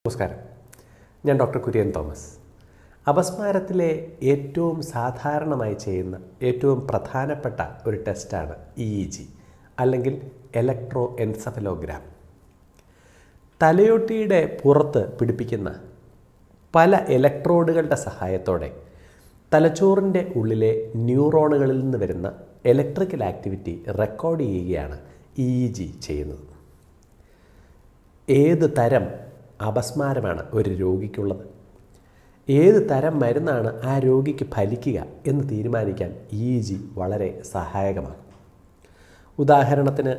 നമസ്കാരം, ഞാൻ doctor Kurian Thomas. അപസ്മാരത്തിലെ ഏറ്റവും സാധാരണമായി ചെയ്യുന്ന ഏറ്റവും പ്രധാനപ്പെട്ട ഒരു ടെസ്റ്റാണ് EEG അല്ലെങ്കിൽ ഇലക്ട്രോ എൻസഫലോഗ്രാം. തലയോട്ടിയുടെ പുറത്ത് പിടിപ്പിക്കുന്ന പല ഇലക്ട്രോഡുകളുടെ സഹായത്തോടെ തലച്ചോറിൻ്റെ ഉള്ളിലെ ന്യൂറോണുകളിൽ നിന്ന് വരുന്ന ഇലക്ട്രിക്കൽ ആക്ടിവിറ്റി റെക്കോർഡ് ചെയ്യുകയാണ് EEG ചെയ്യുന്നത്. ഏത് തരം അപസ്മാരമാണ് ഒരു രോഗിക്കുള്ളത്, ഏത് തരം മരുന്നാണ് ആ രോഗിക്ക് ഫലിക്കുക എന്ന് തീരുമാനിക്കാൻ EEG വളരെ സഹായകമാണ്. ഉദാഹരണത്തിന്,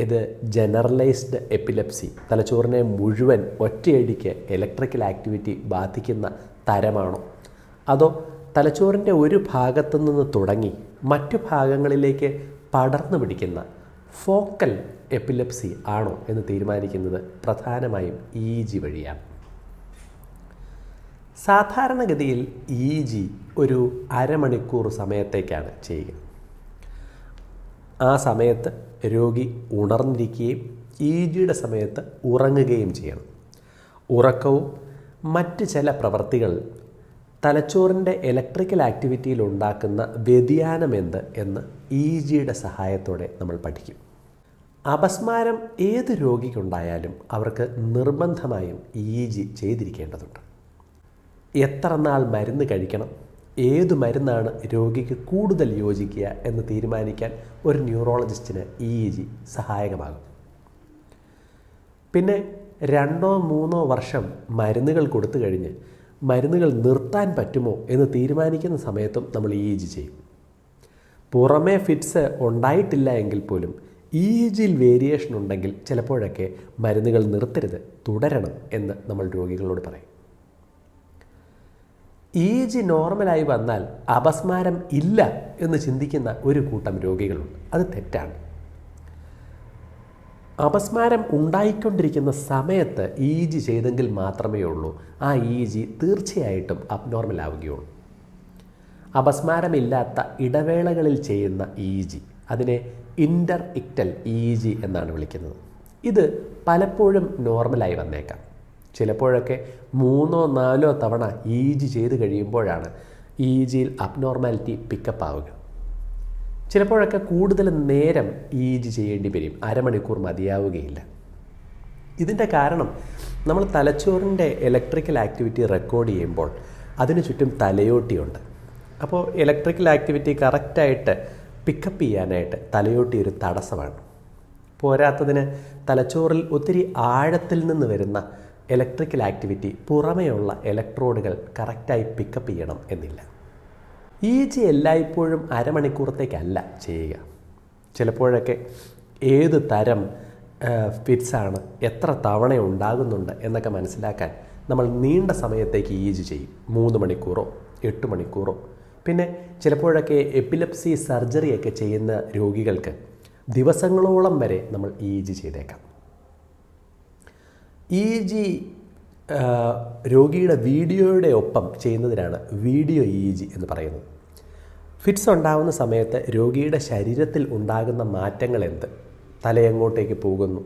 ഇത് ജനറലൈസ്ഡ് എപ്പിലെപ്സി, തലച്ചോറിനെ മുഴുവൻ ഒറ്റയടിക്ക് ഇലക്ട്രിക്കൽ ആക്ടിവിറ്റി ബാധിക്കുന്ന തരമാണോ, അതോ തലച്ചോറിൻ്റെ ഒരു ഭാഗത്തു നിന്ന് തുടങ്ങി മറ്റു ഭാഗങ്ങളിലേക്ക് പടർന്നു പിടിക്കുന്ന ഫോക്കൽ എപ്പിലെപ്സി ആണോ എന്ന് തീരുമാനിക്കുന്നത് പ്രധാനമായും EEG വഴിയാണ്. സാധാരണഗതിയിൽ EEG ഒരു അരമണിക്കൂർ സമയത്തേക്കാണ് ചെയ്യുക. ആ സമയത്ത് രോഗി ഉണർന്നിരിക്കുകയും EEGയുടെ സമയത്ത് ഉറങ്ങുകയും ചെയ്യണം. ഉറക്കവും മറ്റ് ചില പ്രവൃത്തികൾ തലച്ചോറിൻ്റെ ഇലക്ട്രിക്കൽ ആക്ടിവിറ്റിയിൽ ഉണ്ടാക്കുന്ന വ്യതിയാനമെന്ത് എന്ന് EEGയുടെ സഹായത്തോടെ നമ്മൾ പഠിക്കും. അപസ്മാരം ഏത് രോഗിക്കുണ്ടായാലും അവർക്ക് നിർബന്ധമായും EEG ചെയ്തിരിക്കേണ്ടതുണ്ട്. എത്ര നാൾ മരുന്ന് കഴിക്കണം, ഏതു മരുന്നാണ് രോഗിക്ക് കൂടുതൽ യോജിക്കുക എന്ന് തീരുമാനിക്കാൻ ഒരു ന്യൂറോളജിസ്റ്റിന് EEG സഹായകമാകും. പിന്നെ 2-3 വർഷം മരുന്നുകൾ കൊടുത്തു കഴിഞ്ഞ് മരുന്നുകൾ നിർത്താൻ പറ്റുമോ എന്ന് തീരുമാനിക്കുന്ന സമയത്തും നമ്മൾ EEG ചെയ്യും. പുറമേ ഫിറ്റ്സ് ഉണ്ടായിട്ടില്ല എങ്കിൽ പോലും EEGയിൽ വേരിയേഷൻ ഉണ്ടെങ്കിൽ ചിലപ്പോഴൊക്കെ മരുന്നുകൾ നിർത്തരുത്, തുടരണം എന്ന് നമ്മൾ രോഗികളോട് പറയും. EEG നോർമലായി വന്നാൽ അപസ്മാരം ഇല്ല എന്ന് ചിന്തിക്കുന്ന ഒരു കൂട്ടം രോഗികളുണ്ട്. അത് തെറ്റാണ്. അപസ്മാരം ഉണ്ടായിക്കൊണ്ടിരിക്കുന്ന സമയത്ത് EEG ചെയ്തെങ്കിൽ മാത്രമേ ഉള്ളൂ ആ EEG തീർച്ചയായിട്ടും അബ്നോർമൽ ആവുകയുള്ളൂ. അപസ്മാരമില്ലാത്ത ഇടവേളകളിൽ ചെയ്യുന്ന EEG, അതിനെ ഇൻ്റർ ഇക്ടൽ EEG എന്നാണ് വിളിക്കുന്നത്. ഇത് പലപ്പോഴും നോർമലായി വന്നേക്കാം. ചിലപ്പോഴൊക്കെ 3-4 തവണ EEG ചെയ്ത് കഴിയുമ്പോഴാണ് EEGയിൽ അബ്നോർമാലിറ്റി പിക്കപ്പ് ആവുക. ചിലപ്പോഴൊക്കെ കൂടുതൽ നേരം EEG ചെയ്യേണ്ടി വരും, അരമണിക്കൂർ മതിയാവുകയില്ല. ഇതിൻ്റെ കാരണം നമ്മൾ തലച്ചോറിൻ്റെ ഇലക്ട്രിക്കൽ ആക്ടിവിറ്റി റെക്കോർഡ് ചെയ്യുമ്പോൾ അതിനു ചുറ്റും തലയോട്ടിയുണ്ട്. അപ്പോൾ ഇലക്ട്രിക്കൽ ആക്ടിവിറ്റി കറക്റ്റായിട്ട് പിക്കപ്പ് ചെയ്യാനായിട്ട് തലയോട്ടി ഒരു തടസ്സമാണ്. പോരാത്തതിന് തലച്ചോറിൽ ഒത്തിരി ആഴത്തിൽ നിന്ന് വരുന്ന ഇലക്ട്രിക്കൽ ആക്ടിവിറ്റി പുറമെയുള്ള ഇലക്ട്രോഡുകൾ കറക്റ്റായി പിക്കപ്പ് ചെയ്യണം എന്നില്ല. EEG എല്ലായ്പ്പോഴും അരമണിക്കൂറത്തേക്കല്ല ചെയ്യുക. ചിലപ്പോഴൊക്കെ ഏത് തരം ഫിറ്റ്സാണ്, എത്ര തവണ ഉണ്ടാകുന്നുണ്ട് എന്നൊക്കെ മനസ്സിലാക്കാൻ നമ്മൾ നീണ്ട സമയത്തേക്ക് EEG ചെയ്യും. 3 മണിക്കൂറോ 8 മണിക്കൂറോ. പിന്നെ ചിലപ്പോഴൊക്കെ എപ്പിലെപ്സി സർജറിയൊക്കെ ചെയ്യുന്ന രോഗികൾക്ക് ദിവസങ്ങളോളം വരെ നമ്മൾ EEG ചെയ്തേക്കാം. EEG രോഗിയുടെ വീഡിയോയുടെ ഒപ്പം ചെയ്യുന്നതിനാണ് വീഡിയോ EEG എന്ന് പറയുന്നത്. ഫിറ്റ്സ് ഉണ്ടാകുന്ന സമയത്ത് രോഗിയുടെ ശരീരത്തിൽ ഉണ്ടാകുന്ന മാറ്റങ്ങൾ എന്ത്, തലയെങ്ങോട്ടേക്ക് പോകുന്നു,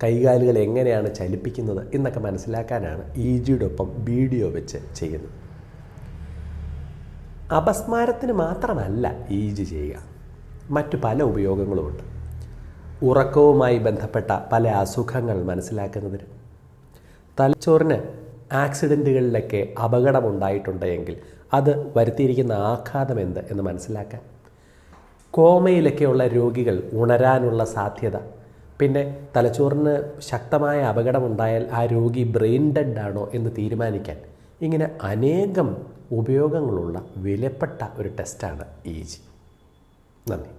കൈകാലുകൾ എങ്ങനെയാണ് ചലിപ്പിക്കുന്നത് എന്നൊക്കെ മനസ്സിലാക്കാനാണ് EEGയുടെ ഒപ്പം വീഡിയോ വെച്ച് ചെയ്യുന്നത്. അപസ്മാരത്തിന് മാത്രമല്ല EEG ചെയ്യുക, മറ്റു പല ഉപയോഗങ്ങളുമുണ്ട്. ഉറക്കവുമായി ബന്ധപ്പെട്ട പല അസുഖങ്ങൾ മനസ്സിലാക്കുന്നതിന്, തലച്ചോറിന് ആക്സിഡൻറ്റുകളിലൊക്കെ അപകടമുണ്ടായിട്ടുണ്ടെങ്കിൽ അത് വരുത്തിയിരിക്കുന്ന ആഘാതം എന്ത് എന്ന് മനസ്സിലാക്കാൻ, കോമയിലൊക്കെയുള്ള രോഗികൾ ഉണരാനുള്ള സാധ്യത, പിന്നെ തലച്ചോറിന് ശക്തമായ അപകടമുണ്ടായാൽ ആ രോഗി ബ്രെയിൻ ഡെഡ് ആണോ എന്ന് തീരുമാനിക്കാൻ, ഇങ്ങനെ അനേകം ഉപയോഗങ്ങളുള്ള വിലപ്പെട്ട ഒരു ടെസ്റ്റാണ് EEG. നന്ദി.